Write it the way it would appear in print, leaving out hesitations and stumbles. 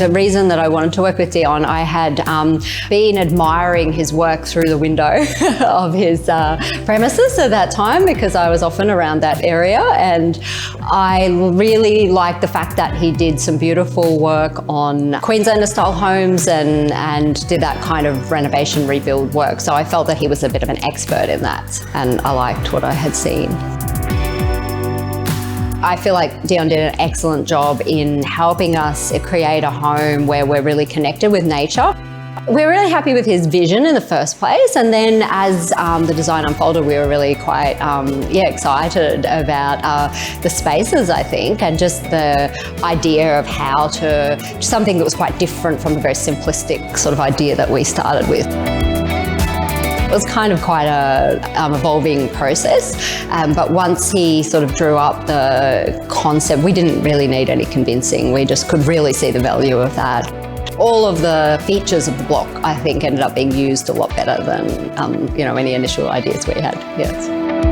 The reason that I wanted to work with Dion, I had been admiring his work through the window of his premises at that time, because I was often around that area, and I really liked the fact that he did some beautiful work on Queenslander style homes and did that kind of renovation rebuild work. So I felt that he was a bit of an expert in that, and I liked what I had seen. I feel like Dion did an excellent job in helping us create a home where we're really connected with nature. We're really happy with his vision in the first place, and then as the design unfolded, we were really quite excited about the spaces, I think, and just the idea of how to, something that was quite different from the very simplistic sort of idea that we started with. It was kind of quite a evolving process, but once he sort of drew up the concept, we didn't really need any convincing. We just could really see the value of that. All of the features of the block, I think, ended up being used a lot better than any initial ideas we had. Yes.